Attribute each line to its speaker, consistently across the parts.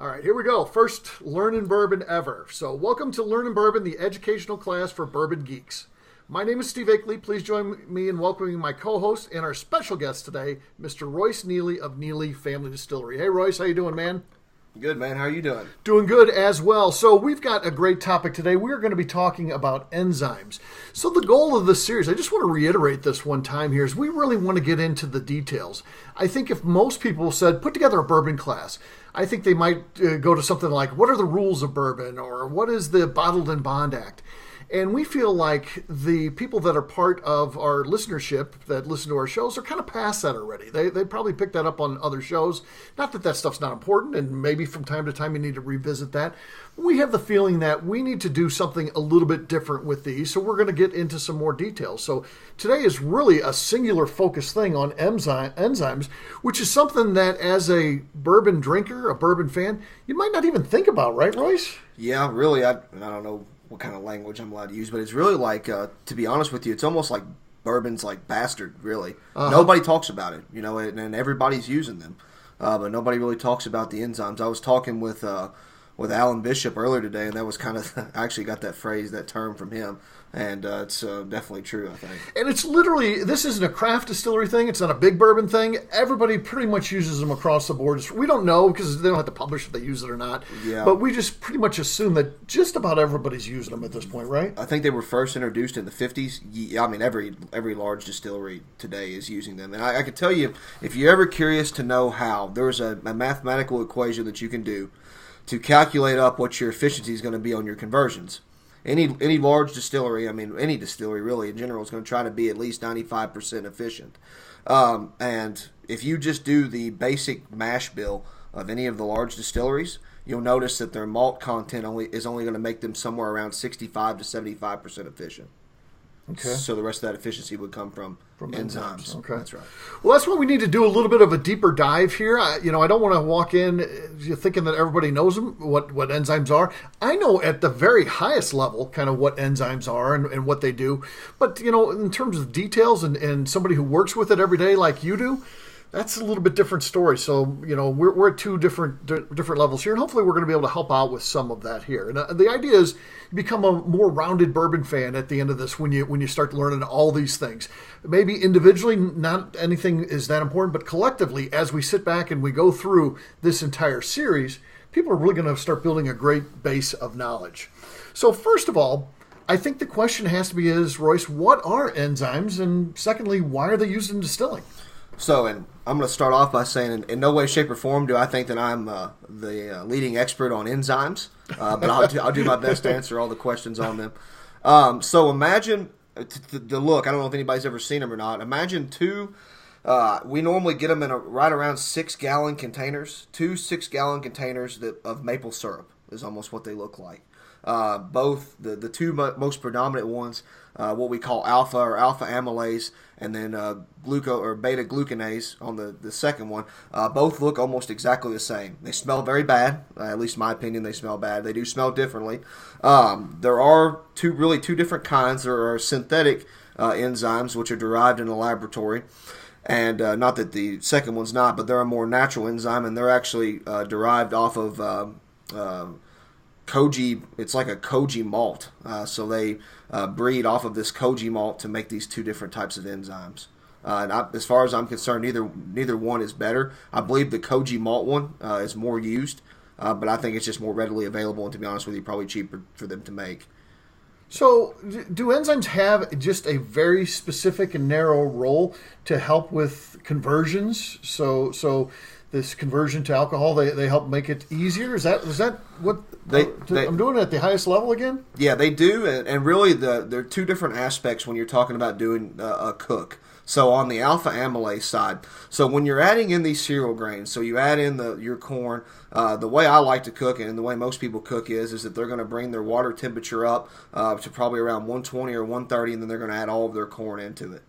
Speaker 1: All right, here we go. First Learnin Bourbon ever. So welcome to Learnin Bourbon, the educational class for bourbon geeks. My name is Steve Akeley. Please join me in welcoming my co-host and our special guest today, Mr. Royce Neeley of Neeley Family Distillery. Hey, Royce, how you doing, man?
Speaker 2: Good, man. How are you doing?
Speaker 1: Doing good as well. So we've got a great topic today. We're going to be talking about enzymes. So the goal of this series, I just want to reiterate this one time here, is we really want to get into the details. I think if most people said, put together a bourbon class, I think they might go to something like, what are the rules of bourbon, or what is the Bottled in Bond Act? And we feel like the people that are part of our listenership that listen to our shows are kind of past that already. They probably picked that up on other shows. Not that that stuff's not important, and maybe from time to time you need to revisit that. We have the feeling that we need to do something a little bit different with these, so we're going to get into some more details. So today is really a singular focus thing on enzymes, which is something that as a bourbon drinker, a bourbon fan, you might not even think about, right, Royce?
Speaker 2: Yeah, really. I don't know what kind of language I'm allowed to use, but it's really like, to be honest with you, it's almost like bourbon's like bastard, really. Nobody talks about it, and everybody's using them, but nobody really talks about the enzymes. I was talking with Alan Bishop earlier today, and that was kind of, I actually got that term from him, and it's definitely true, I think.
Speaker 1: And it's literally, this isn't a craft distillery thing, it's not a big bourbon thing. Everybody pretty much uses them across the board. We don't know, because they don't have to publish if they use it or not, but we just pretty much assume that just about everybody's using them at this point, right?
Speaker 2: I think they were first introduced in the 50s. I mean, every large distillery today is using them. And I can tell you, if you're ever curious to know how, there's a mathematical equation that you can do to calculate up what your efficiency is going to be on your conversions. Any large distillery, I mean, any distillery really in general is going to try to be at least 95% efficient. And if you just do the basic mash bill of any of the large distilleries, you'll notice that their malt content is only going to make them somewhere around 65 to 75% efficient.
Speaker 1: Okay.
Speaker 2: So the rest of that efficiency would come from enzymes.
Speaker 1: Okay.
Speaker 2: That's right.
Speaker 1: Well, that's why we need to do a little bit of a deeper dive here. I don't want to walk in thinking that everybody knows them, what enzymes are. I know at the very highest level kind of what enzymes are and what they do. But, in terms of details and somebody who works with it every day like you do, that's a little bit different story. So, we're at two different levels here, and hopefully we're going to be able to help out with some of that here. And the idea is you become a more rounded bourbon fan at the end of this when you start learning all these things. Maybe individually, not anything is that important, but collectively, as we sit back and we go through this entire series, people are really going to start building a great base of knowledge. So first of all, I think the question has to be Royce, what are enzymes? And secondly, why are they used in distilling?
Speaker 2: So, and I'm going to start off by saying in no way, shape, or form do I think that I'm the leading expert on enzymes, but I'll do my best to answer all the questions on them. So imagine, the look, I don't know if anybody's ever seen them or not, imagine we normally get them in right around 6-gallon containers, 2 6-gallon containers of maple syrup is almost what they look like. Both the two most predominant ones, what we call alpha or alpha amylase, and then gluco or beta glucanase on the second one, both look almost exactly the same. They smell very bad, at least in my opinion. They smell bad. They do smell differently. There are two different kinds. There are synthetic enzymes, which are derived in a laboratory. And not that the second one's not, but they're a more natural enzyme, and they're actually derived off of koji. It's like a koji malt. So they breed off of this koji malt to make these two different types of enzymes. And as far as I'm concerned, neither one is better. I believe the koji malt one is more used, but I think it's just more readily available, and to be honest with you, probably cheaper for them to make.
Speaker 1: So do enzymes have just a very specific and narrow role to help with conversions? So this conversion to alcohol, they help make it easier? Is that what I'm doing at the highest level again? Yeah,
Speaker 2: they do, and really there are two different aspects when you're talking about doing a cook. So on the alpha amylase side, so when you're adding in these cereal grains, so you add in your corn, the way I like to cook it and the way most people cook is that they're going to bring their water temperature up to probably around 120 or 130, and then they're going to add all of their corn into it.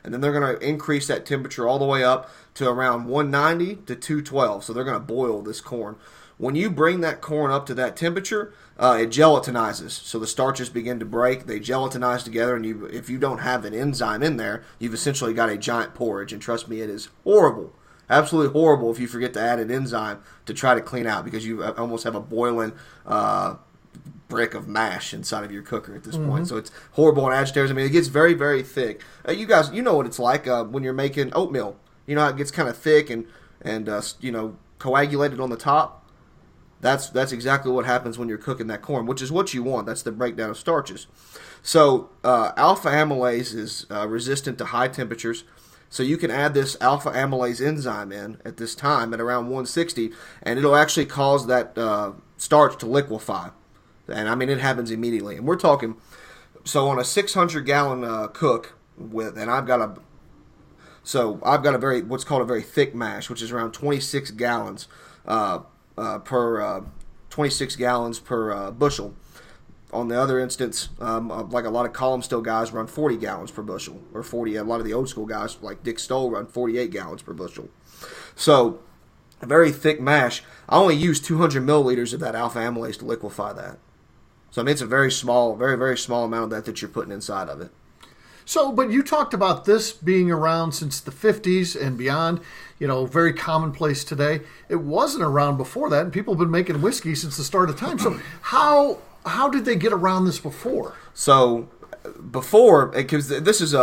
Speaker 2: And then they're going to increase that temperature all the way up to around 190 to 212. So they're going to boil this corn. When you bring that corn up to that temperature, it gelatinizes. So the starches begin to break. They gelatinize together, and if you don't have an enzyme in there, you've essentially got a giant porridge. And trust me, it is horrible. absolutely horrible if you forget to add an enzyme to try to clean out, because you almost have a boiling brick of mash inside of your cooker at this point. So it's horrible on agitators. I mean, it gets very, very thick. You guys, you know what it's like when you're making oatmeal. You know how it gets kind of thick and coagulated on the top? That's exactly what happens when you're cooking that corn, which is what you want. That's the breakdown of starches. So alpha amylase is resistant to high temperatures. So you can add this alpha amylase enzyme in at this time at around 160, and it'll actually cause that starch to liquefy. And I mean, it happens immediately. And we're talking, so on a 600-gallon cook and I've got a what's called a very thick mash, which is around 26 gallons per bushel. On the other instance, like a lot of column still guys run 40 gallons per bushel, or 40. A lot of the old school guys like Dick Stoll run 48 gallons per bushel. So a very thick mash. I only use 200 milliliters of that alpha amylase to liquefy that. So I mean, it's a very small, very, very small amount of that you're putting inside of it.
Speaker 1: So, but you talked about this being around since the 50s and beyond, very commonplace today. It wasn't around before that, and people have been making whiskey since the start of time. So how did they get around this before?
Speaker 2: So before, because this is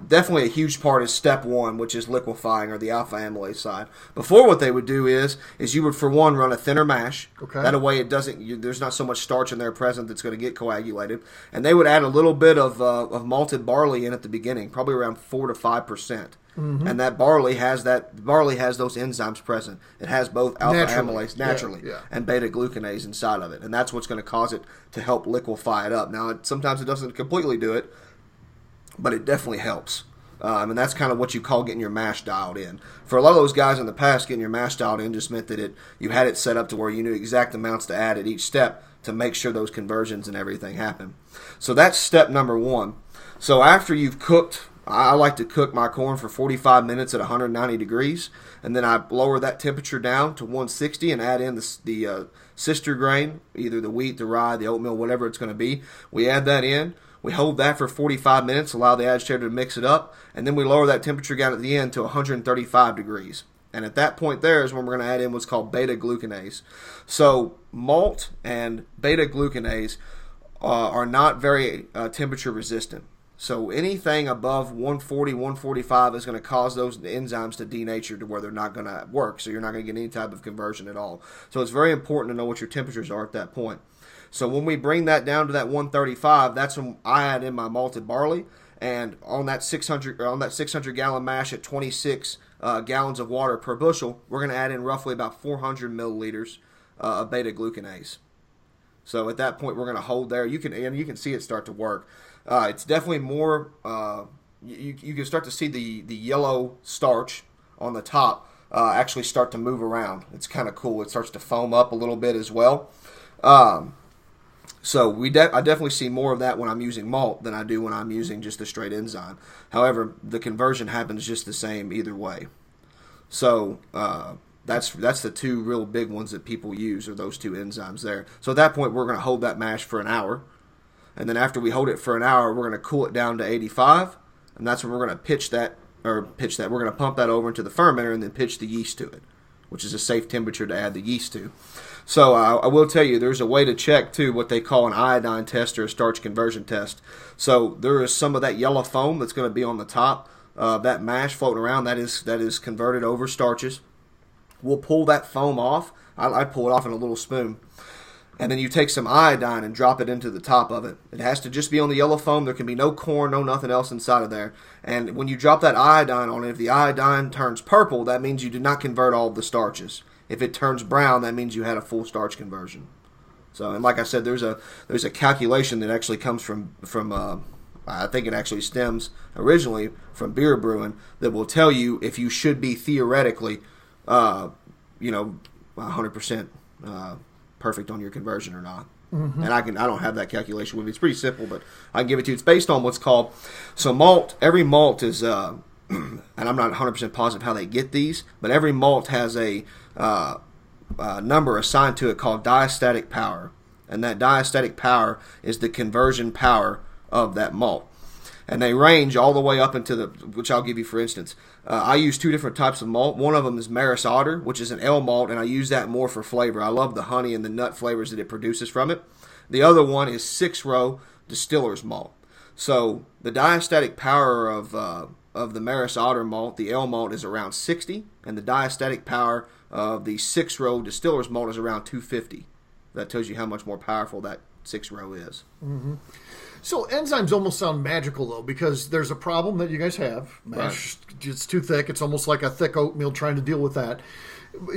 Speaker 2: definitely a huge part of step one, which is liquefying, or the alpha amylase side. Before, what they would do is you would, for one, run a thinner mash.
Speaker 1: Okay.
Speaker 2: That way there's not so much starch in there present that's going to get coagulated. And they would add a little bit of malted barley in at the beginning, probably around 4 to 5%. And that barley has those enzymes present. It has both alpha amylase naturally and beta glucanase inside of it, and that's what's going to cause it to help liquefy it up. Now, sometimes it doesn't completely do it, but it definitely helps. And that's kind of what you call getting your mash dialed in. For a lot of those guys in the past, getting your mash dialed in just meant that you had it set up to where you knew exact amounts to add at each step to make sure those conversions and everything happen. So that's step number one. So after you've cooked, I like to cook my corn for 45 minutes at 190 degrees, and then I lower that temperature down to 160 and add in the sister grain, either the wheat, the rye, the oatmeal, whatever it's going to be. We add that in. We hold that for 45 minutes, allow the agitator to mix it up, and then we lower that temperature down at the end to 135 degrees. And at that point there is when we're going to add in what's called beta glucanase. So malt and beta glucanase are not very temperature resistant. So anything above 140, 145 is going to cause those enzymes to denature to where they're not going to work. So you're not going to get any type of conversion at all. So it's very important to know what your temperatures are at that point. So when we bring that down to that 135, that's when I add in my malted barley. And on that 600 gallon mash at 26 gallons of water per bushel, we're going to add in roughly about 400 milliliters of beta glucanase. So at that point, we're going to hold there. You can see it start to work. It's definitely more. You can start to see the yellow starch on the top actually start to move around. It's kind of cool. It starts to foam up a little bit as well. So I definitely see more of that when I'm using malt than I do when I'm using just the straight enzyme. However, the conversion happens just the same either way. So that's the two real big ones that people use, are those two enzymes there. So at that point, we're going to hold that mash for an hour. And then after we hold it for an hour, we're going to cool it down to 85. And that's when we're going to We're going to pump that over into the fermenter and then pitch the yeast to it, which is a safe temperature to add the yeast to. So I will tell you, there's a way to check, too, what they call an iodine test or a starch conversion test. So there is some of that yellow foam that's going to be on the top of that mash floating around. That is converted over starches. We'll pull that foam off. I pull it off in a little spoon. And then you take some iodine and drop it into the top of it. It has to just be on the yellow foam. There can be no corn, no nothing else inside of there. And when you drop that iodine on it, if the iodine turns purple, that means you did not convert all of the starches. If it turns brown, that means you had a full starch conversion. So, and like I said, there's a calculation that actually comes from I think it actually stems originally from beer brewing that will tell you if you should be theoretically, 100%. Perfect on your conversion or not. Mm-hmm. And I don't have that calculation with me. It's pretty simple, but I can give it to you. It's based on what's called, so malt, every malt is, and I'm not 100% positive how they get these, but every malt has a number assigned to it called diastatic power. And that diastatic power is the conversion power of that malt. And they range all the way up into which I'll give you for instance. I use 2 different types of malt. One of them is Maris Otter, which is an ale malt, and I use that more for flavor. I love the honey and the nut flavors that it produces from it. The other one is 6-row Distiller's malt. So the diastatic power of the Maris Otter malt, the ale malt, is around 60, and the diastatic power of the 6-row Distiller's malt is around 250. That tells you how much more powerful that 6-row is.
Speaker 1: Mm-hmm. So enzymes almost sound magical, though, because there's a problem that you guys have. Mash, right. It's too thick. It's almost like a thick oatmeal trying to deal with that.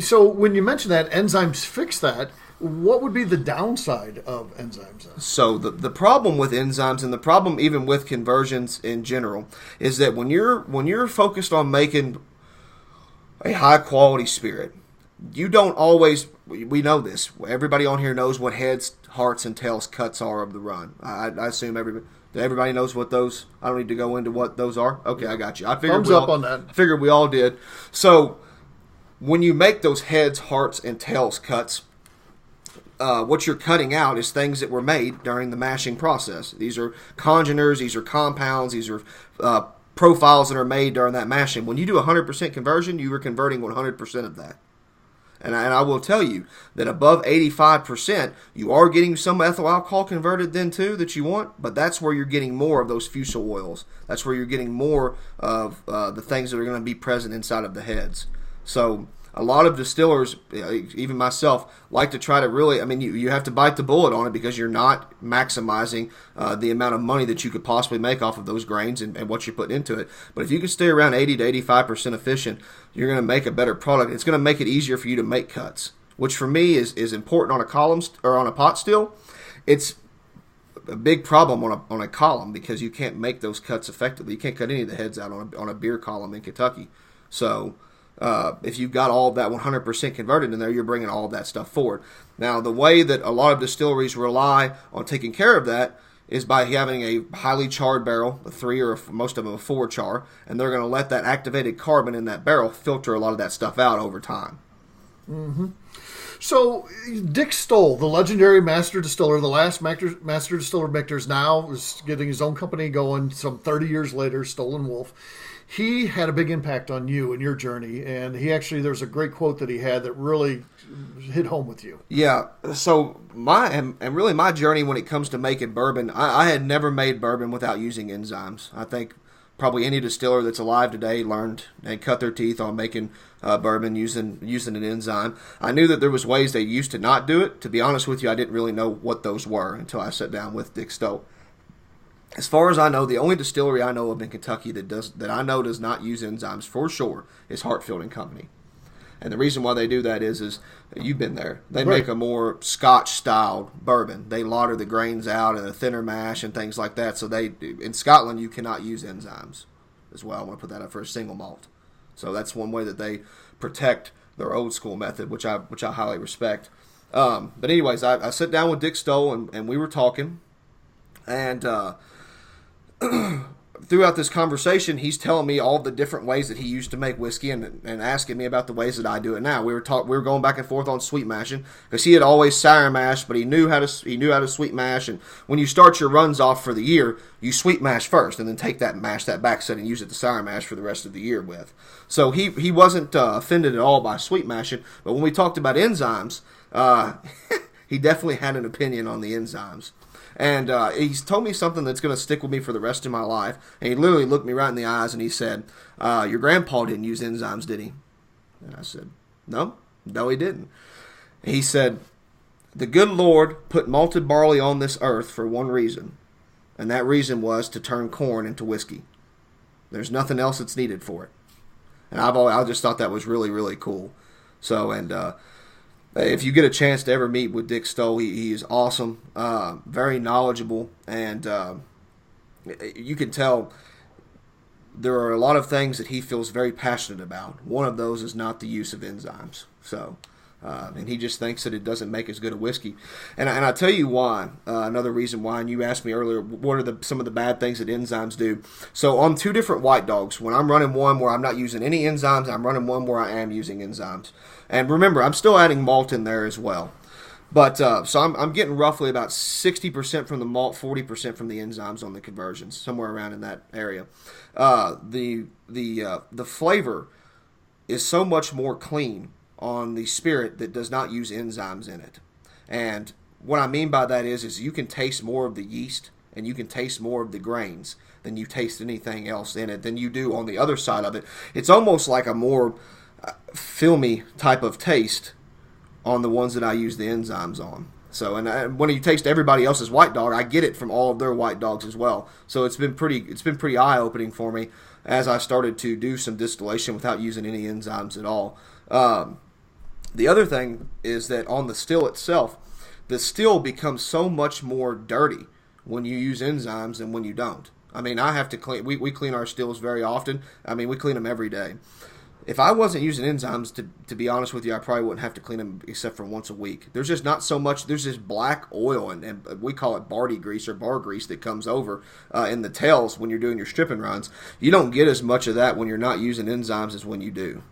Speaker 1: So when you mention that enzymes fix that, what would be the downside of enzymes?
Speaker 2: So the problem with enzymes, and the problem even with conversions in general, is that when you're focused on making a high-quality spirit, you don't always, we know this, everybody on here knows what heads, hearts, and tails cuts are of the run. I assume everybody knows what those, I don't need to go into what those are. Okay, I got you. I figured
Speaker 1: Thumbs up on that.
Speaker 2: I figured we all did. So when you make those heads, hearts, and tails cuts, what you're cutting out is things that were made during the mashing process. These are congeners, these are compounds, these are profiles that are made during that mashing. When you do 100% conversion, you are converting 100% of that. And I will tell you that above 85%, you are getting some ethyl alcohol converted then too that you want, but that's where you're getting more of those fusel oils. That's where you're getting more of the things that are going to be present inside of the heads. So a lot of distillers, even myself, like to try to really, I mean, you have to bite the bullet on it because you're not maximizing the amount of money that you could possibly make off of those grains and what you're putting into it. But if you can stay around 80 to 85% efficient, you're going to make a better product. It's going to make it easier for you to make cuts, which for me is important on a column or on a pot still. It's a big problem on a column because you can't make those cuts effectively. You can't cut any of the heads out on a beer column in Kentucky. So if you've got all of that 100% converted in there, you're bringing all of that stuff forward. Now, the way that a lot of distilleries rely on taking care of that is by having a highly charred barrel, a 3 or most of them a 4 char, and they're going to let that activated carbon in that barrel filter a lot of that stuff out over time.
Speaker 1: Mm-hmm. So, Dick Stoll, the legendary master distiller, the last master distiller Michter's, now is getting his own company going some 30 years later, Stoll and Wolf. He had a big impact on you and your journey, and there's a great quote that he had that really hit home with you.
Speaker 2: Yeah, so really my journey when it comes to making bourbon, I had never made bourbon without using enzymes. I think probably any distiller that's alive today learned and cut their teeth on making bourbon using an enzyme. I knew that there was ways they used to not do it. To be honest with you, I didn't really know what those were until I sat down with Dick Stoll. As far as I know, the only distillery I know of in Kentucky that I know does not use enzymes for sure is Hartfield and Company. And the reason why they do that is you've been there. They make a more Scotch-styled bourbon. They lauter the grains out in a thinner mash and things like that. So in Scotland, you cannot use enzymes as well. I want to put that up for a single malt. So that's one way that they protect their old school method, which I highly respect. But anyways, I sat down with Dick Stoll and we were talking, and throughout this conversation, he's telling me all the different ways that he used to make whiskey and asking me about the ways that I do it now. We were going back and forth on sweet mashing because he had always sour mashed, but he knew how to sweet mash. And when you start your runs off for the year, you sweet mash first and then take that back set and use it to sour mash for the rest of the year with. So he wasn't offended at all by sweet mashing. But when we talked about enzymes, he definitely had an opinion on the enzymes. And he's told me something that's going to stick with me for the rest of my life. And he literally looked me right in the eyes and he said, your grandpa didn't use enzymes, did he? And I said, no, he didn't. And he said, the good Lord put malted barley on this earth for one reason. And that reason was to turn corn into whiskey. There's nothing else that's needed for it. And I just thought that was really, really cool. So, if you get a chance to ever meet with Dick Stoll, he is awesome, very knowledgeable, and you can tell there are a lot of things that he feels very passionate about. One of those is not the use of enzymes. So, and he just thinks that it doesn't make as good a whiskey. And I'll tell you why. Another reason why, and you asked me earlier, what are some of the bad things that enzymes do? So on 2 different white dogs, when I'm running one where I'm not using any enzymes, I'm running one where I am using enzymes. And remember, I'm still adding malt in there as well. But so I'm getting roughly about 60% from the malt, 40% from the enzymes on the conversions, somewhere around in that area. The flavor is so much more clean on the spirit that does not use enzymes in it. And what I mean by that is you can taste more of the yeast and you can taste more of the grains than you taste anything else in it than you do on the other side of it. It's almost like a more filmy type of taste on the ones that I use the enzymes on. So, and when you taste everybody else's white dog, I get it from all of their white dogs as well. So it's been pretty eye opening for me as I started to do some distillation without using any enzymes at all. The other thing is that on the still itself, the still becomes so much more dirty when you use enzymes than when you don't. I mean, I have to clean. We clean our stills very often. I mean, we clean them every day. If I wasn't using enzymes, to be honest with you, I probably wouldn't have to clean them except for once a week. There's just not so much. There's this black oil, and we call it bardy grease or bar grease that comes over in the tails when you're doing your stripping runs. You don't get as much of that when you're not using enzymes as when you do.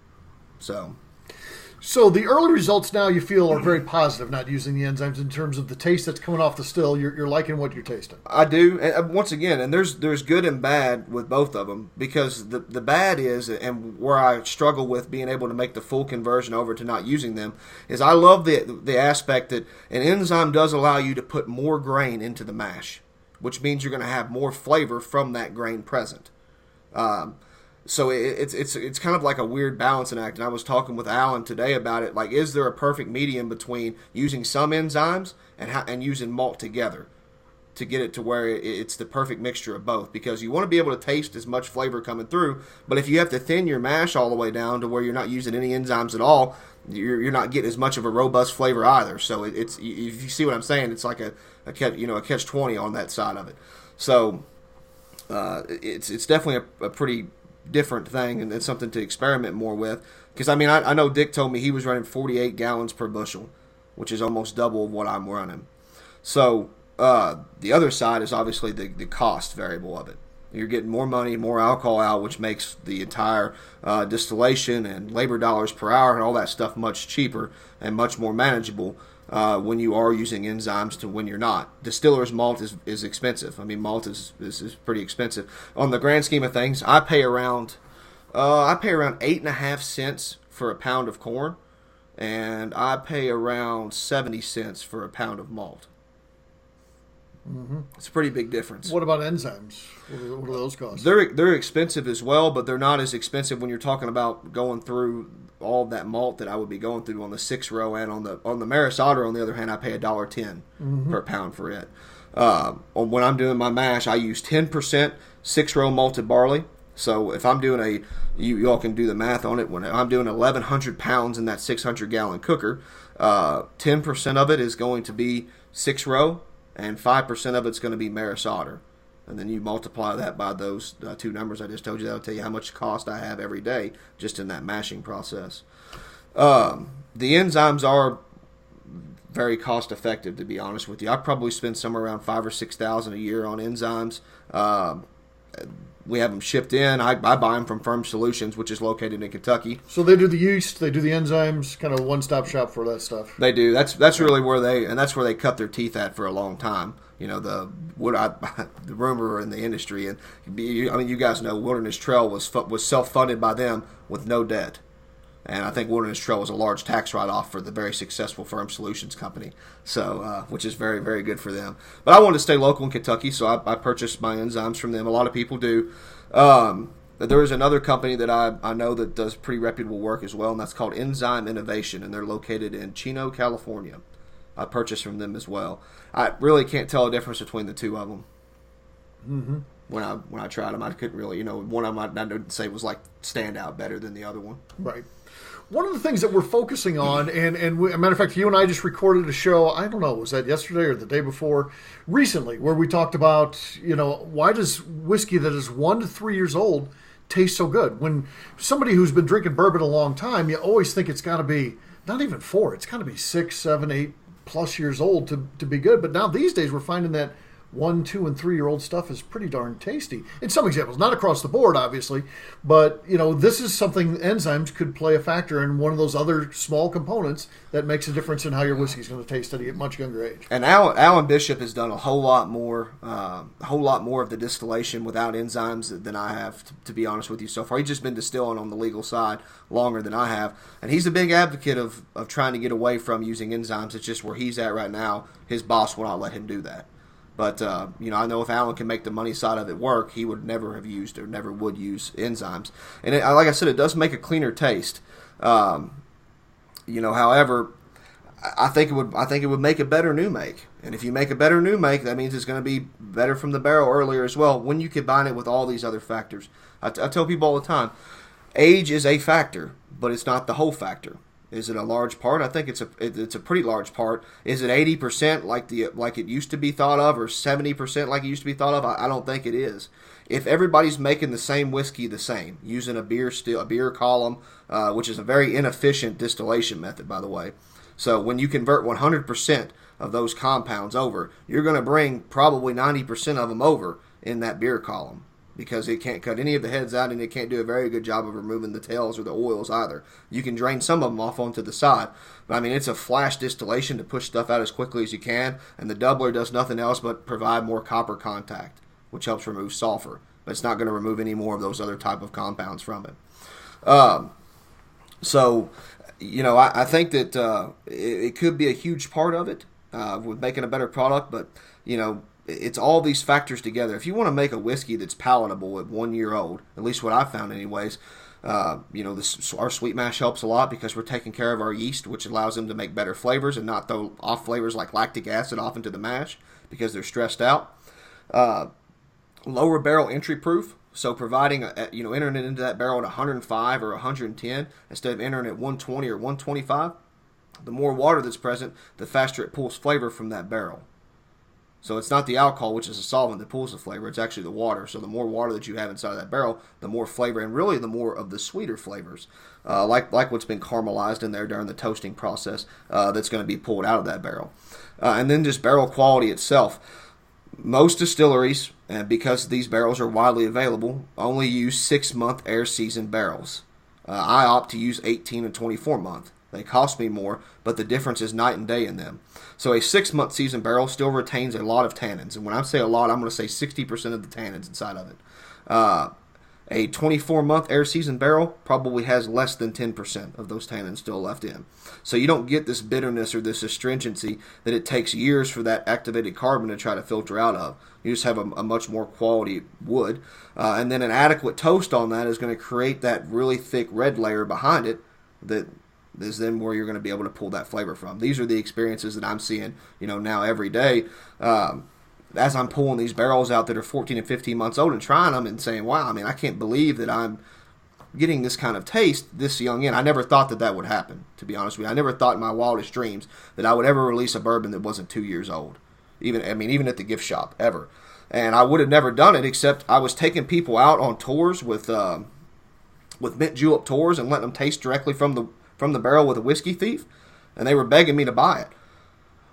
Speaker 1: So the early results now you feel are very positive, not using the enzymes in terms of the taste that's coming off the still. You're liking what you're tasting.
Speaker 2: I do. And once again, and there's good and bad with both of them, because the bad is, and where I struggle with being able to make the full conversion over to not using them, is I love the aspect that an enzyme does allow you to put more grain into the mash, which means you're going to have more flavor from that grain present. So it's kind of like a weird balancing act, and I was talking with Alan today about it. Like, is there a perfect medium between using some enzymes and using malt together to get it to where it's the perfect mixture of both? Because you want to be able to taste as much flavor coming through, but if you have to thin your mash all the way down to where you're not using any enzymes at all, you're not getting as much of a robust flavor either. So it's if you see what I'm saying, it's like a catch-20 on that side of it. So it's definitely a pretty different thing, and it's something to experiment more with. Because I mean, I know Dick told me he was running 48 gallons per bushel, which is almost double of what I'm running. So the other side is obviously the cost variable of it. You're getting more money, more alcohol out, which makes the entire distillation and labor dollars per hour and all that stuff much cheaper and much more manageable when you are using enzymes to when you're not. Distiller's malt is expensive. I mean, malt is pretty expensive. On the grand scheme of things, I pay around 8.5 cents for a pound of corn, and I pay around 70 cents for a pound of malt. Mm-hmm. It's a pretty big difference.
Speaker 1: What about enzymes? What do those cost?
Speaker 2: They're expensive as well, but they're not as expensive when you're talking about going through all that malt that I would be going through on the 6-row, and on the Maris Otter, on the other hand, I pay $1.10 per pound for it. When I'm doing my mash, I use 10% 6-row malted barley. So if I'm doing you all can do the math on it. When I'm doing 1,100 pounds in that 600-gallon cooker, 10% of it is going to be 6-row, and 5% of it's going to be Maris Otter. And then you multiply that by those two numbers I just told you. That'll tell you how much cost I have every day just in that mashing process. The enzymes are very cost effective, to be honest with you. I probably spend somewhere around $5,000 or $6,000 a year on enzymes. We have them shipped in. I buy them from Firm Solutions, which is located in Kentucky.
Speaker 1: So they do the yeast, they do the enzymes, kind of a one-stop shop for that stuff.
Speaker 2: They do. That's really where they cut their teeth at for a long time. You know, the rumor in the industry, and I mean, you guys know Wilderness Trail was self-funded by them with no debt. And I think Wilderness Trail was a large tax write-off for the very successful Firm Solutions company, so which is very, very good for them. But I wanted to stay local in Kentucky, so I purchased my enzymes from them. A lot of people do. There is another company that I know that does pretty reputable work as well, and that's called Enzyme Innovation, and they're located in Chino, California. I purchased from them as well. I really can't tell a difference between the two of them. Mm-hmm. When I tried them, I couldn't really, one of them I'd say was like stand out better than the other one.
Speaker 1: Right. One of the things that we're focusing on, and as a matter of fact, you and I just recorded a show, I don't know, was that yesterday or the day before, recently, where we talked about, why does whiskey that is 1 to 3 years old taste so good? When somebody who's been drinking bourbon a long time, you always think it's got to be, not even 4, it's got to be 6, 7, 8 plus years old to be good. But now these days we're finding that 1, 2, and 3-year-old stuff is pretty darn tasty. In some examples, not across the board, obviously, but this is something enzymes could play a factor in, one of those other small components that makes a difference in how your whiskey is going to taste at a much younger age.
Speaker 2: And Alan Bishop has done a whole lot more of the distillation without enzymes than I have, to be honest with you, so far. He's just been distilling on the legal side longer than I have, and he's a big advocate of trying to get away from using enzymes. It's just where he's at right now. His boss will not let him do that. But, I know if Alan can make the money side of it work, he would never have used or never would use enzymes. And like I said, it does make a cleaner taste. However, I think it would make a better new make. And if you make a better new make, that means it's going to be better from the barrel earlier as well when you combine it with all these other factors. I tell people all the time, age is a factor, but it's not the whole factor. Is it a large part? I think it's a pretty large part. Is it 80% like it used to be thought of, or 70% like it used to be thought of? I don't think it is. If everybody's making the same whiskey the same, using a beer column, which is a very inefficient distillation method, by the way. So when you convert 100% of those compounds over, you're going to bring probably 90% of them over in that beer column, because it can't cut any of the heads out, and it can't do a very good job of removing the tails or the oils either. You can drain some of them off onto the side, but it's a flash distillation to push stuff out as quickly as you can, and the doubler does nothing else but provide more copper contact, which helps remove sulfur, but it's not going to remove any more of those other type of compounds from it. I think that it could be a huge part of it with making a better product, but, it's all these factors together. If you want to make a whiskey that's palatable at 1 year old, at least what I've found anyways, our sweet mash helps a lot because we're taking care of our yeast, which allows them to make better flavors and not throw off flavors like lactic acid off into the mash because they're stressed out. Lower barrel entry proof, so providing, entering it into that barrel at 105 or 110 instead of entering at 120 or 125. The more water that's present, the faster it pulls flavor from that barrel. So it's not the alcohol, which is a solvent, that pulls the flavor. It's actually the water. So the more water that you have inside of that barrel, the more flavor, and really the more of the sweeter flavors, like what's been caramelized in there during the toasting process, that's going to be pulled out of that barrel. And then just barrel quality itself. Most distilleries, because these barrels are widely available, only use 6-month air season barrels. I opt to use 18 and 24-month. They cost me more, but the difference is night and day in them. So a 6-month season barrel still retains a lot of tannins. And when I say a lot, I'm going to say 60% of the tannins inside of it. A 24-month air season barrel probably has less than 10% of those tannins still left in. So you don't get this bitterness or this astringency that it takes years for that activated carbon to try to filter out of. You just have a much more quality wood. And then an adequate toast on that is going to create that really thick red layer behind it that is then where you're going to be able to pull that flavor from. These are the experiences that I'm seeing, now every day. As I'm pulling these barrels out that are 14 and 15 months old and trying them and saying, wow, I can't believe that I'm getting this kind of taste this young in. I never thought that would happen, to be honest with you. I never thought in my wildest dreams that I would ever release a bourbon that wasn't 2 years old. Even at the gift shop, ever. And I would have never done it, except I was taking people out on tours with mint julep tours and letting them taste directly from the barrel with a whiskey thief, and they were begging me to buy it.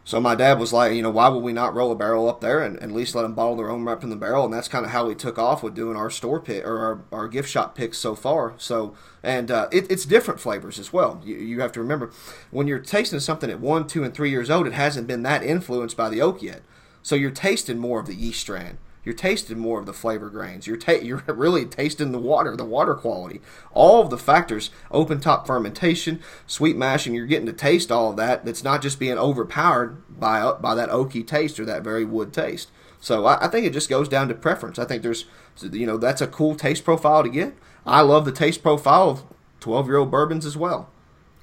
Speaker 2: So my dad was like, why would we not roll a barrel up there and at least let them bottle their own right from the barrel? And that's kind of how we took off with doing our store pick or our gift shop picks so far. So, and it's different flavors as well. You have to remember, when you're tasting something at 1, 2, and 3 years old, it hasn't been that influenced by the oak yet. So you're tasting more of the yeast strand. You're tasting more of the flavor grains. You're really tasting the water quality. All of the factors, open top fermentation, sweet mashing, you're getting to taste all of that. That's not just being overpowered by that oaky taste or that very wood taste. So I think it just goes down to preference. I think that's a cool taste profile to get. I love the taste profile of 12-year-old bourbons as well.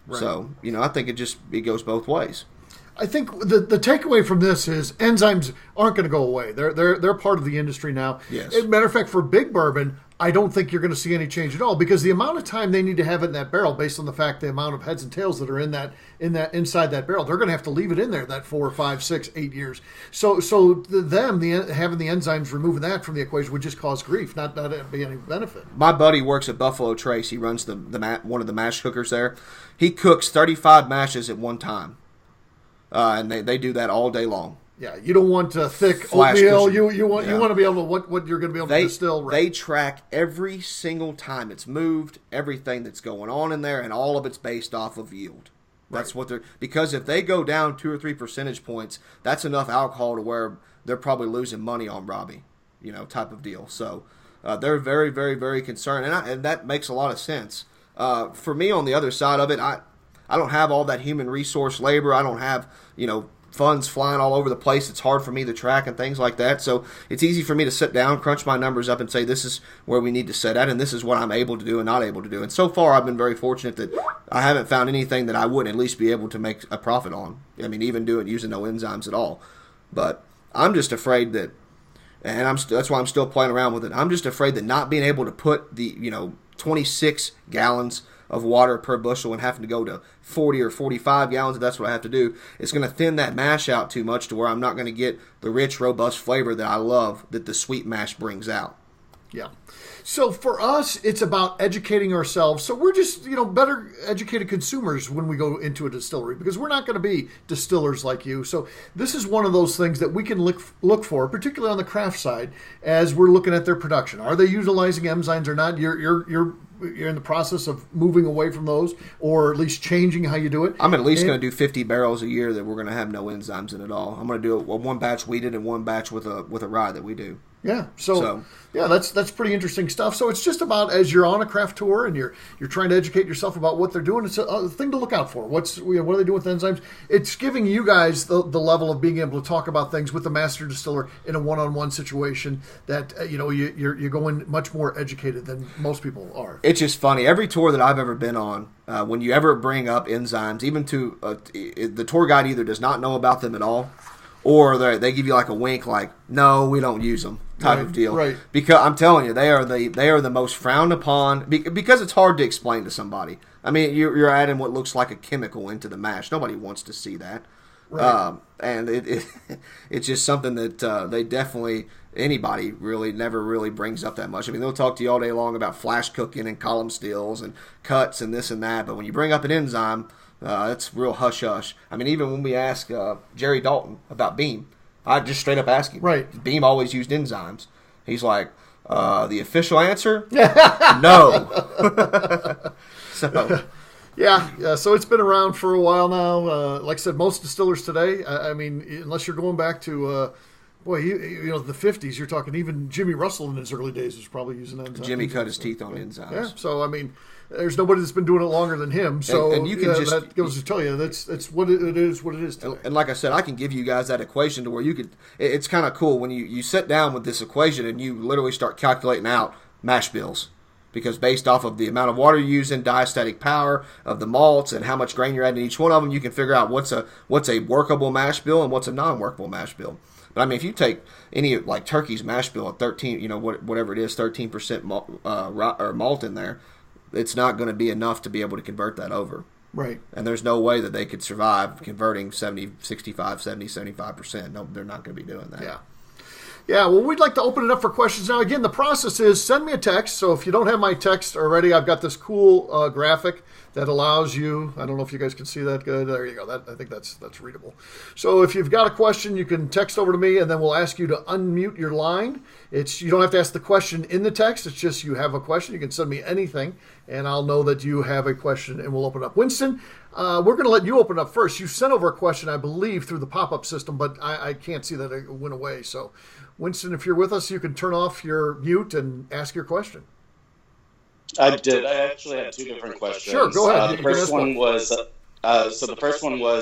Speaker 2: Right. So, I think it goes both ways.
Speaker 1: I think the takeaway from this is enzymes aren't going to go away. They're part of the industry now.
Speaker 2: Yes.
Speaker 1: As a matter of fact, for big bourbon, I don't think you're going to see any change at all, because the amount of time they need to have it in that barrel, based on the amount of heads and tails that are inside that barrel, they're going to have to leave it in there that 4, 5, 6, 8 years. So having the enzymes, removing that from the equation would just cause grief, not be any benefit.
Speaker 2: My buddy works at Buffalo Trace. He runs one of the mash cookers there. He cooks 35 mashes at one time. And they do that all day long.
Speaker 1: Yeah, you don't want thick
Speaker 2: Flash
Speaker 1: oatmeal.
Speaker 2: cushion.
Speaker 1: You want to be able to what you're going to be able to distill. Right?
Speaker 2: They track every single time it's moved, everything that's going on in there, and all of it's based off of yield. That's what they're, because if they go down 2 or 3 percentage points, that's enough alcohol to where they're probably losing money on Robbie, type of deal. So they're very, very, very concerned, and that makes a lot of sense. For me, on the other side of it, I don't have all that human resource labor. I don't have funds flying all over the place. It's hard for me to track and things like that. So it's easy for me to sit down, crunch my numbers up, and say this is where we need to set at, and this is what I'm able to do and not able to do. And so far, I've been very fortunate that I haven't found anything that I wouldn't at least be able to make a profit on. I mean, even using no enzymes at all. But I'm just afraid that, and that's why I'm still playing around with it. I'm just afraid that not being able to put the 26 gallons of water per bushel and having to go to 40 or 45 gallons, if that's what I have to do, it's going to thin that mash out too much to where I'm not going to get the rich, robust flavor that I love that the sweet mash brings out.
Speaker 1: Yeah. So for us, it's about educating ourselves. So we're just, better educated consumers when we go into a distillery, because we're not going to be distillers like you. So this is one of those things that we can look for, particularly on the craft side, as we're looking at their production. Are they utilizing enzymes or not? You're in the process of moving away from those, or at least changing how you do it.
Speaker 2: I'm at least going to do 50 barrels a year that we're going to have no enzymes in at all. I'm going to do one batch wheated and one batch with a rye that we do.
Speaker 1: Yeah. So yeah, that's pretty interesting stuff. So it's just about, as you're on a craft tour and you're trying to educate yourself about what they're doing, it's a thing to look out for. What are they doing with enzymes? It's giving you guys the level of being able to talk about things with the master distiller in a one-on-one situation that you're going much more educated than most people are.
Speaker 2: It's just funny. Every tour that I've ever been on, when you ever bring up enzymes, even to the tour guide either does not know about them at all, or they give you like a wink, like, no, we don't use them, type of deal.
Speaker 1: Right.
Speaker 2: Because I'm telling you, they are the most frowned upon, because it's hard to explain to somebody. I mean, you're adding what looks like a chemical into the mash. Nobody wants to see that. Right. And it's just something that they definitely, anybody really never really brings up that much. I mean, they'll talk to you all day long about flash cooking and column stills and cuts and this and that, but when you bring up an enzyme, it's real hush-hush. I mean, even when we ask Jerry Dalton about Beam, I just straight up ask him.
Speaker 1: Right.
Speaker 2: Beam always used enzymes. He's like, the official answer? No. So...
Speaker 1: Yeah, so it's been around for a while now. Like I said, most distillers today, I mean, unless you're going back to, the 50s, you're talking even Jimmy Russell in his early days was probably using enzymes.
Speaker 2: Jimmy cut his teeth on enzymes.
Speaker 1: Yeah, so, I mean, there's nobody that's been doing it longer than him. So
Speaker 2: and you can
Speaker 1: that goes to tell you that's what it is today.
Speaker 2: And like I said, I can give you guys that equation to where you could, it's kind of cool when you sit down with this equation and you literally start calculating out mash bills. Because based off of the amount of water you're using, diastatic power of the malts, and how much grain you're adding in each one of them, you can figure out what's a workable mash bill and what's a non-workable mash bill. But I mean, if you take any like Turkey's mash bill at 13, whatever it is, 13% malt in there, it's not going to be enough to be able to convert that over.
Speaker 1: Right.
Speaker 2: And there's no way that they could survive converting 70, 65, 70, 75%. No, they're not going to be doing that.
Speaker 1: Yeah. Yeah, well, we'd like to open it up for questions. Now, again, the process is send me a text. So if you don't have my text already, I've got this cool graphic that allows you, I don't know if you guys can see that good. There you go. I think that's readable. So if you've got a question, you can text over to me, and then we'll ask you to unmute your line. You don't have to ask the question in the text. It's just you have a question. You can send me anything, and I'll know that you have a question, and we'll open up. Winston, we're going to let you open up first. You sent over a question, I believe, through the pop-up system, but I can't see that it went away. So, Winston, if you're with us, you can turn off your mute and ask your question.
Speaker 3: I did. I actually had two different questions.
Speaker 1: Sure, go ahead.
Speaker 3: The first one was,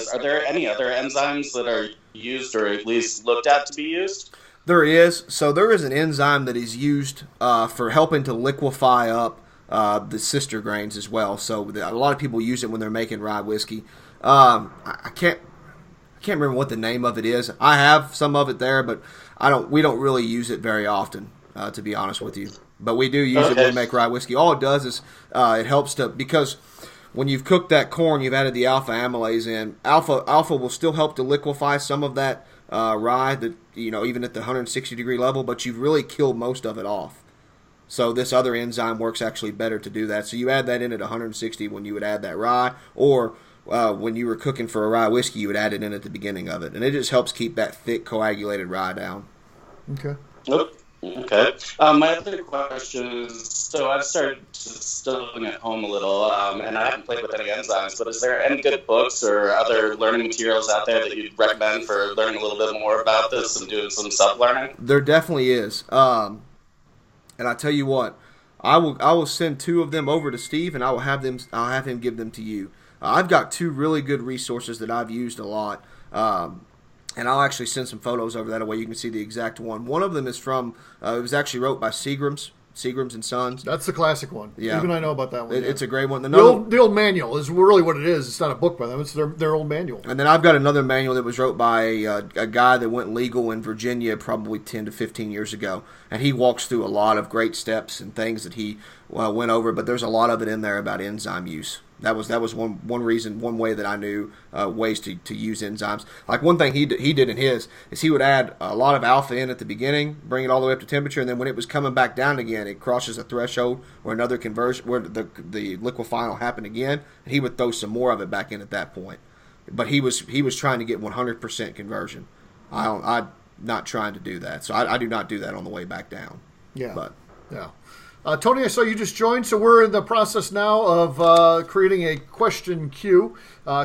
Speaker 3: are there any other enzymes that are used or at least looked at to be used?
Speaker 2: There is. So there is an enzyme that is used for helping to liquefy up the sister grains as well. So a lot of people use it when they're making rye whiskey. I can't remember what the name of it is. I have some of it there, but we don't really use it very often, to be honest with you. But we do use it when we make rye whiskey. All it does is it helps because when you've cooked that corn, you've added the alpha amylase in. Alpha will still help to liquefy some of that rye, that even at the 160-degree level, but you've really killed most of it off. So this other enzyme works actually better to do that. So you add that in at 160 when you would add that rye, or when you were cooking for a rye whiskey, you would add it in at the beginning of it, and it just helps keep that thick coagulated rye down.
Speaker 1: Okay.
Speaker 3: Oh, okay. My other question is, so I've started distilling at home a little, and I haven't played with any enzymes, but is there any good books or other learning materials out there that you'd recommend for learning a little bit more about this and doing some self-learning?
Speaker 2: There definitely is. And I tell you what, I will send 2 of them over to Steve, and I'll have him give them to you. I've got 2 really good resources that I've used a lot, and I'll actually send some photos over that way you can see the exact one. One of them is from it was actually wrote by Seagram's and Sons.
Speaker 1: That's the classic one.
Speaker 2: Yeah,
Speaker 1: even I know about that one.
Speaker 2: It's a great one.
Speaker 1: The old manual is really what it is. It's not a book by them. It's their old manual.
Speaker 2: And then I've got another manual that was wrote by a guy that went legal in Virginia probably 10 to 15 years ago, and he walks through a lot of great steps and things that he went over. But there's a lot of it in there about enzyme use. That was one reason, one way that I knew ways to use enzymes. Like one thing he did in his is he would add a lot of alpha in at the beginning, bring it all the way up to temperature, and then when it was coming back down again, it crosses a threshold where another conversion, where the liquefying will happen again, and he would throw some more of it back in at that point. But he was trying to get 100% conversion. I'm not trying to do that, so I do not do that on the way back down.
Speaker 1: Yeah.
Speaker 2: But
Speaker 1: yeah. Tony, I saw you just joined, so we're in the process now of creating a question queue.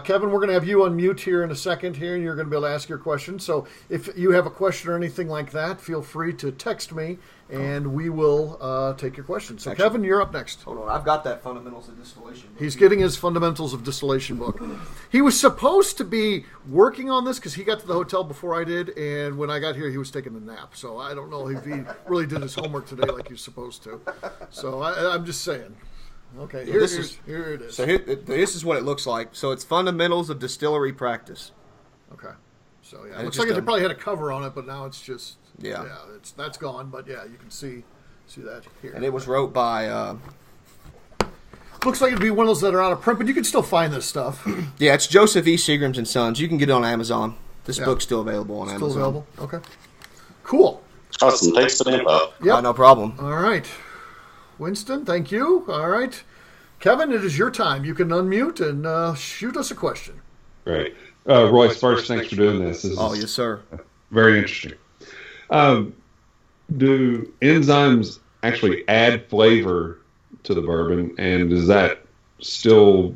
Speaker 1: Kevin, we're going to have you unmute here in a second here, and you're going to be able to ask your question. So if you have a question or anything like that, feel free to text me, and we will take your question. So, actually, Kevin, you're up next.
Speaker 2: Hold on. I've got that Fundamentals of Distillation book.
Speaker 1: He's getting his Fundamentals of Distillation book. He was supposed to be working on this because he got to the hotel before I did, and when I got here, he was taking a nap. So I don't know if he really did his homework today like he was supposed to. So I'm just saying. Okay, here it is.
Speaker 2: So this is what it looks like. So it's Fundamentals of Distillery Practice.
Speaker 1: Okay. So yeah, it looks like they probably had a cover on it, but now it's just that's gone. But yeah, you can see that here.
Speaker 2: And it was wrote by.
Speaker 1: Looks like it'd be one of those that are out of print, but you can still find this stuff.
Speaker 2: Yeah, it's Joseph E. Seagram's and Sons. You can get it on Amazon. This book's still available on Amazon.
Speaker 1: Still available. Okay. Cool.
Speaker 3: Awesome. Thanks for the info.
Speaker 1: Yeah.
Speaker 2: No problem.
Speaker 1: All right. Winston, thank you. All right. Kevin, it is your time. You can unmute and shoot us a question.
Speaker 4: Great. Royce, first, thanks for doing this.
Speaker 2: Yes, sir.
Speaker 4: Very interesting. Do enzymes actually add flavor to the bourbon, and does that still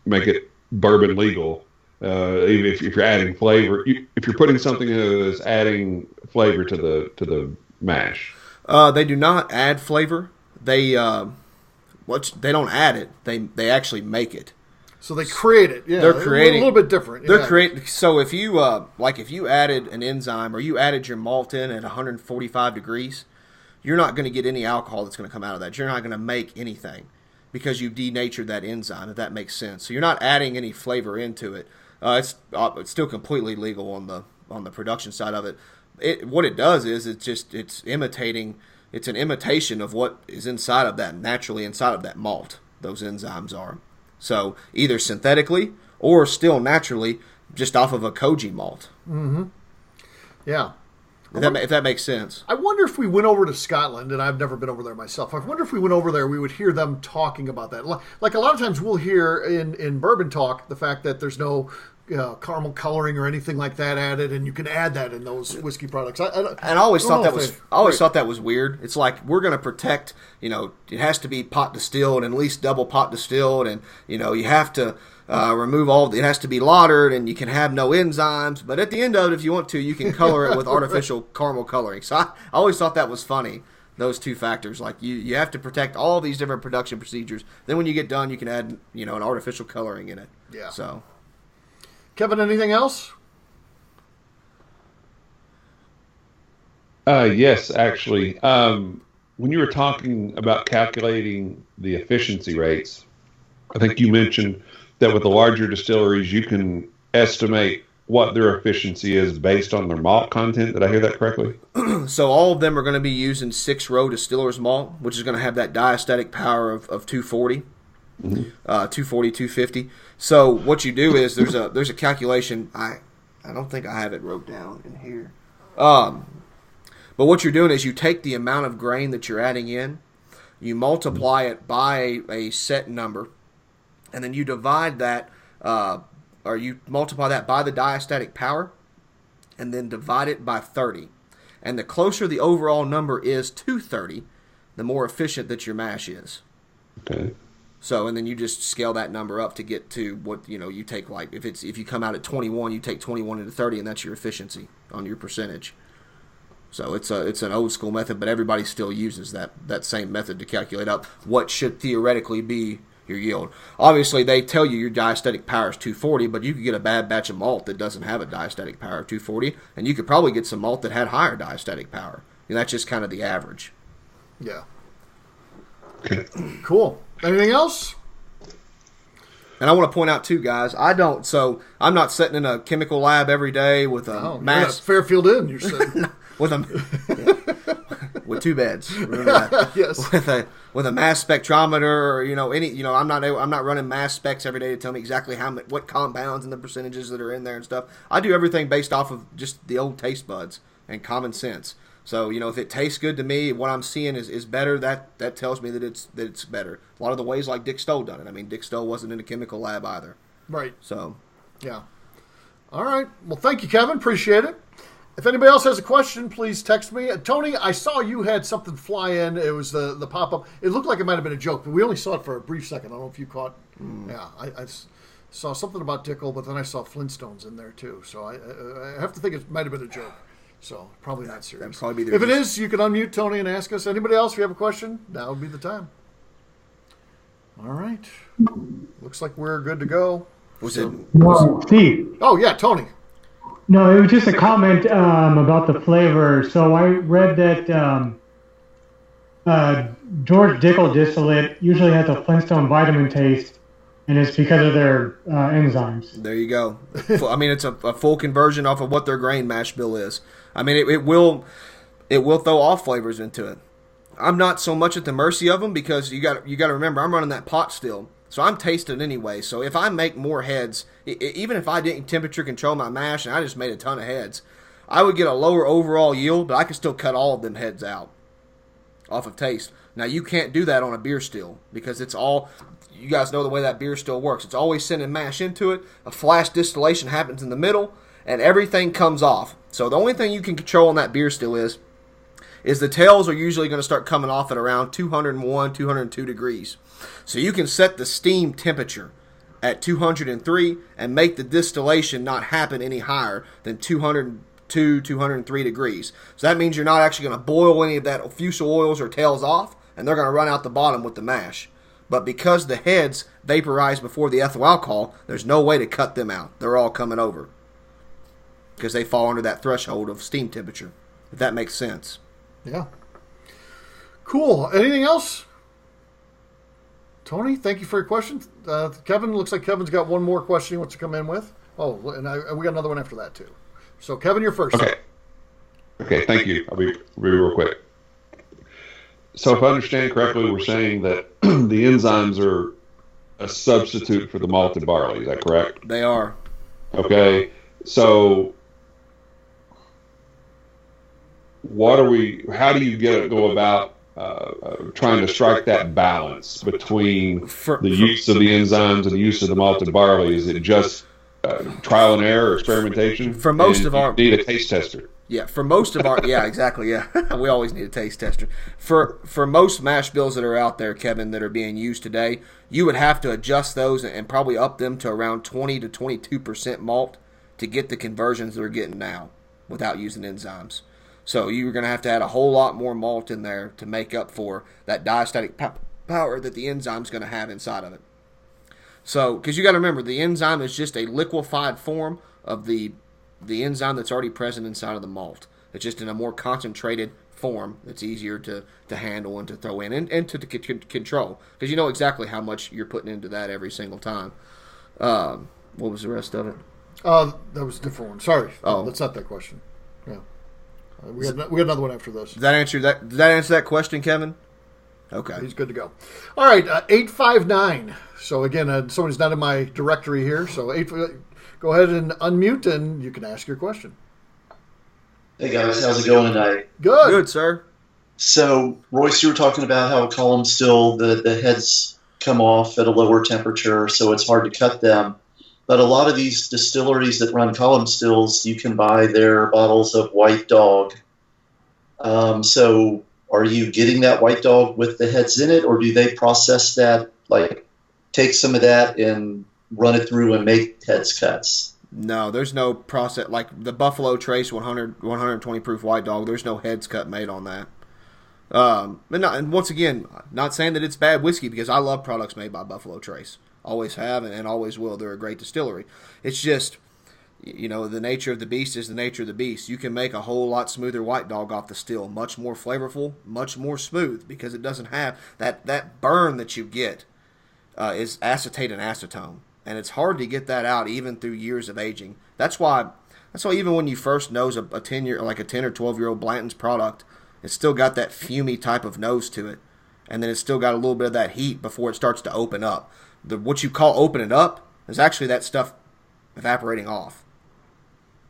Speaker 4: make it bourbon legal? Even if you're adding flavor, if you're putting something that's adding flavor to the mash.
Speaker 2: They do not add flavor. They don't add it. They actually make it.
Speaker 1: So they create it. Yeah,
Speaker 2: they're creating
Speaker 1: a little bit different.
Speaker 2: They're creating. So if you if you added an enzyme or you added your malt in at 145 degrees, you're not going to get any alcohol that's going to come out of that. You're not going to make anything because you've denatured that enzyme. If that makes sense. So you're not adding any flavor into it. It's still completely legal on the production side of it. What it does is it's imitating. It's an imitation of what is inside of that, naturally inside of that malt. Those enzymes are. So either synthetically or still naturally, just off of a koji malt.
Speaker 1: Mm-hmm. Yeah.
Speaker 2: If that makes sense.
Speaker 1: I wonder if we went over to Scotland, and I've never been over there myself. I wonder if we went over there, we would hear them talking about that. Like a lot of times we'll hear in bourbon talk the fact that there's no caramel coloring or anything like that added, and you can add that in those whiskey products.
Speaker 2: I always thought that was weird. It's like we're going to protect. It has to be pot distilled and at least double pot distilled, and you have to remove all. It has to be lagered, and you can have no enzymes. But at the end of it, if you want to, you can color it with artificial caramel coloring. So I always thought that was funny. Those two factors, like you have to protect all these different production procedures. Then when you get done, you can add an artificial coloring in it.
Speaker 1: Yeah.
Speaker 2: So.
Speaker 1: Kevin, anything else?
Speaker 4: Yes, actually. When you were talking about calculating the efficiency rates, I think you mentioned that with the larger distilleries, you can estimate what their efficiency is based on their malt content. Did I hear that correctly?
Speaker 2: So all of them are going to be using 6-row distiller's malt, which is going to have that diastatic power of 240. 240, 250. So what you do is there's a calculation. I don't think I have it wrote down in here. But what you're doing is you take the amount of grain that you're adding in, you multiply it by a set number, and then you divide that or you multiply that by the diastatic power, and then divide it by 30. And the closer the overall number is to 30, the more efficient that your mash is.
Speaker 4: Okay.
Speaker 2: So, and then you just scale that number up to get to what, you take, like, if you come out at 21, you take 21 into 30, and that's your efficiency on your percentage. So it's an old school method, but everybody still uses that same method to calculate up what should theoretically be your yield. Obviously, they tell you your diastatic power is 240, but you could get a bad batch of malt that doesn't have a diastatic power of 240, and you could probably get some malt that had higher diastatic power. And that's just kind of the average.
Speaker 1: Yeah. Cool. Anything else?
Speaker 2: And I want to point out, too, guys, I'm not sitting in a chemical lab every day with a mass.
Speaker 1: Fairfield Inn, you're sitting.
Speaker 2: With 2 beds. Remember that?
Speaker 1: Yes.
Speaker 2: With a mass spectrometer, or I'm not running mass specs every day to tell me exactly what compounds and the percentages that are in there and stuff. I do everything based off of just the old taste buds and common sense. So, if it tastes good to me, what I'm seeing is better, that tells me that it's better. A lot of the ways like Dick Stoll done it. I mean, Dick Stoll wasn't in a chemical lab either.
Speaker 1: Right.
Speaker 2: So.
Speaker 1: Yeah. All right. Well, thank you, Kevin. Appreciate it. If anybody else has a question, please text me. Tony, I saw you had something fly in. It was the pop-up. It looked like it might have been a joke, but we only saw it for a brief second. I don't know if you caught. Yeah, I saw something about Dickel, but then I saw Flintstones in there, too. So I have to think it might have been a joke. So probably not serious.
Speaker 2: That'd probably be
Speaker 1: if it is, you can unmute Tony and ask us. Anybody else, if you have a question, now would be the time. All right. Looks like we're good to go.
Speaker 5: Steve.
Speaker 1: Oh, yeah, Tony.
Speaker 5: No, it was just a comment about the flavor. So I read that George Dickel distillate usually has a Flintstone vitamin taste, and it's because of their enzymes.
Speaker 2: There you go. I mean, it's a full conversion off of what their grain mash bill is. I mean, it will throw off flavors into it. I'm not so much at the mercy of them because you got to remember I'm running that pot still, so I'm tasting anyway. So if I make more heads, even if I didn't temperature control my mash and I just made a ton of heads, I would get a lower overall yield, but I could still cut all of them heads out off of taste. Now you can't do that on a beer still because it's all. You guys know the way that beer still works. It's always sending mash into it. A flash distillation happens in the middle, and everything comes off. So the only thing you can control on that beer still is the tails are usually going to start coming off at around 201, 202 degrees. So you can set the steam temperature at 203 and make the distillation not happen any higher than 202, 203 degrees. So that means you're not actually going to boil any of that fusel oils or tails off, and they're going to run out the bottom with the mash. But because the heads vaporize before the ethyl alcohol, there's no way to cut them out. They're all coming over because they fall under that threshold of steam temperature, if that makes sense.
Speaker 1: Yeah. Cool. Anything else? Tony, thank you for your question. Kevin, looks like Kevin's got one more question he wants to come in with. Oh, and we got another one after that, too. So, Kevin, you're first.
Speaker 4: Okay, thank you. I'll be real quick. So if I understand correctly, we're saying that the enzymes are a substitute for the malted barley. Is that correct?
Speaker 2: They are.
Speaker 4: Okay. So how do you go about trying to strike that balance between the use of the enzymes and the use of the malted barley? Is it just trial and error or experimentation?
Speaker 2: For most of our...
Speaker 4: You need a taste tester.
Speaker 2: Yeah, for most of our... Yeah, exactly, yeah. We always need a taste tester. For most mash bills that are out there, Kevin, that are being used today, you would have to adjust those and probably up them to around 20 to 22% malt to get the conversions that we're getting now without using enzymes. So you're going to have to add a whole lot more malt in there to make up for that diastatic power that the enzyme's going to have inside of it. So, because you got to remember, the enzyme is just a liquefied form of the enzyme that's already present inside of the malt. It's just in a more concentrated form that's easier to handle and to throw in and to control. Because you know exactly how much you're putting into that every single time. What was the rest of it?
Speaker 1: That was a different one. Sorry.
Speaker 2: Oh.
Speaker 1: That's not that question. Yeah. We got another one after this.
Speaker 2: Did that answer that question, Kevin? Okay.
Speaker 1: He's good to go. All right, 859. So, again, someone's not in my directory here. So, go ahead and unmute, and you can ask your question.
Speaker 6: Hey, guys. How's it going tonight?
Speaker 1: Good.
Speaker 2: Good, sir.
Speaker 6: So, Royce, you were talking about how column still, the heads come off at a lower temperature, so it's hard to cut them. But a lot of these distilleries that run column stills, you can buy their bottles of White Dog. So are you getting that White Dog with the heads in it, or do they process that, like take some of that and run it through and make heads cuts?
Speaker 2: No, there's no process. Like the Buffalo Trace 120 proof White Dog, there's no heads cut made on that. And once again, not saying that it's bad whiskey, because I love products made by Buffalo Trace. Always have and always will. They're a great distillery. It's just, the nature of the beast is the nature of the beast. You can make a whole lot smoother White Dog off the still. Much more flavorful, much more smooth, because it doesn't have that burn that you get is acetate and acetone. And it's hard to get that out even through years of aging. That's why even when you first nose a 10-year, like a 10 or 12-year-old Blanton's product, it's still got that fumy type of nose to it. And then it's still got a little bit of that heat before it starts to open up. What you call opening up is actually that stuff evaporating off.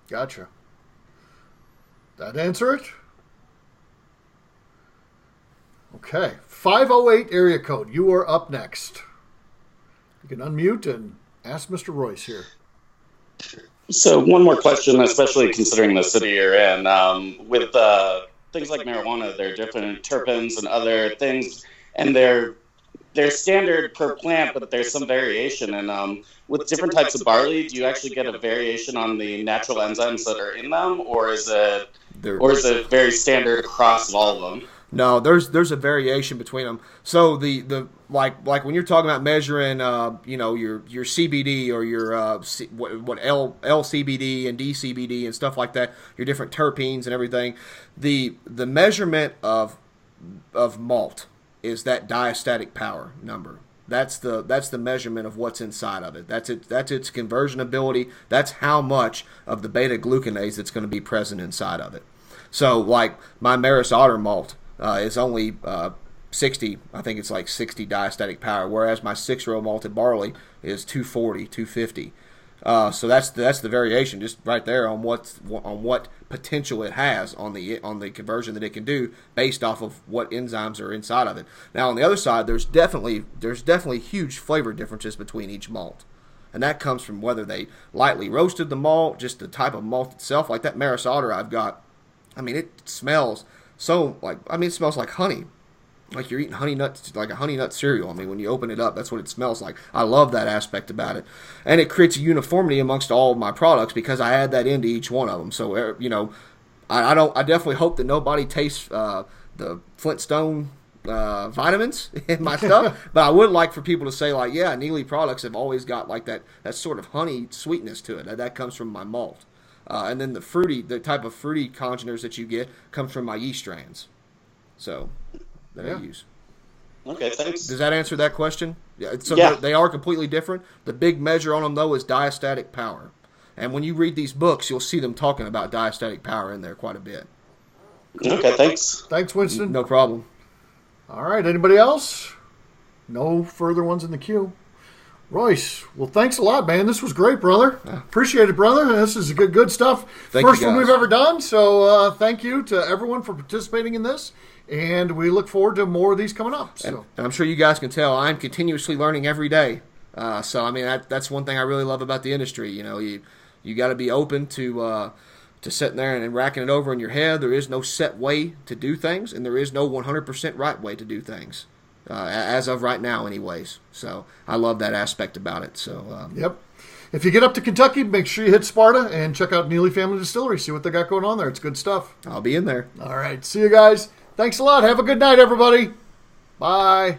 Speaker 1: Gotcha. That answer it? Okay. 508 area code. You are up next. You can unmute and ask Mr. Royce here.
Speaker 3: So one more question, especially considering the city you're in. With things like marijuana, there are different terpenes and other things, and they're standard per plant, but there's some variation. And with different types of barley, do you actually get a variation on the natural enzymes that are in them, or is it very standard across all of them?
Speaker 2: No, there's a variation between them. So the like when you're talking about measuring, your CBD or your what LCBD and DCBD and stuff like that, your different terpenes and everything, the measurement of malt is that diastatic power number. That's the measurement of what's inside of it. That's its conversion ability. That's how much of the beta glucanase that's going to be present inside of it. So like my Maris Otter malt is only 60, I think it's like 60 diastatic power, whereas my 6-year-old malted barley is 240, 250. So that's the variation just right there on what potential it has on the conversion that it can do based off of what enzymes are inside of it. Now on the other side, there's definitely huge flavor differences between each malt, and that comes from whether they lightly roasted the malt, just the type of malt itself. Like that Maris Otter I've got, it smells it smells like honey. Like you're eating honey nuts, like a honey nut cereal. When you open it up, that's what it smells like. I love that aspect about it. And it creates a uniformity amongst all of my products because I add that into each one of them. So, I definitely hope that nobody tastes the Flintstone vitamins in my stuff. But I would like for people to say, like, yeah, Neeley products have always got like that sort of honey sweetness to it. That comes from my malt. And then the type of fruity congeners that you get comes from my yeast strands. So that I use.
Speaker 3: Okay, thanks.
Speaker 2: Does that answer that question? Yeah. So
Speaker 3: yeah.
Speaker 2: They are completely different. The big measure on them, though, is diastatic power. And when you read these books, you'll see them talking about diastatic power in there quite a bit.
Speaker 3: Okay, thanks.
Speaker 1: Thanks, Winston.
Speaker 2: No problem.
Speaker 1: All right, anybody else? No further ones in the queue. Royce, well, thanks a lot, man. This was great, brother. Appreciate it, brother. This is good stuff. First one we've ever done, so thank you to everyone for participating in this, and we look forward to more of these coming up. So.
Speaker 2: And I'm sure you guys can tell I'm continuously learning every day. That's one thing I really love about the industry. You got to be open to sitting there and racking it over in your head. There is no set way to do things, and there is no 100% right way to do things. As of right now, anyways. So I love that aspect about it. So
Speaker 1: yep. If you get up to Kentucky, make sure you hit Sparta and check out Neeley Family Distillery. See what they got going on there. It's good stuff.
Speaker 2: I'll be in there.
Speaker 1: All right. See you guys. Thanks a lot. Have a good night, everybody. Bye.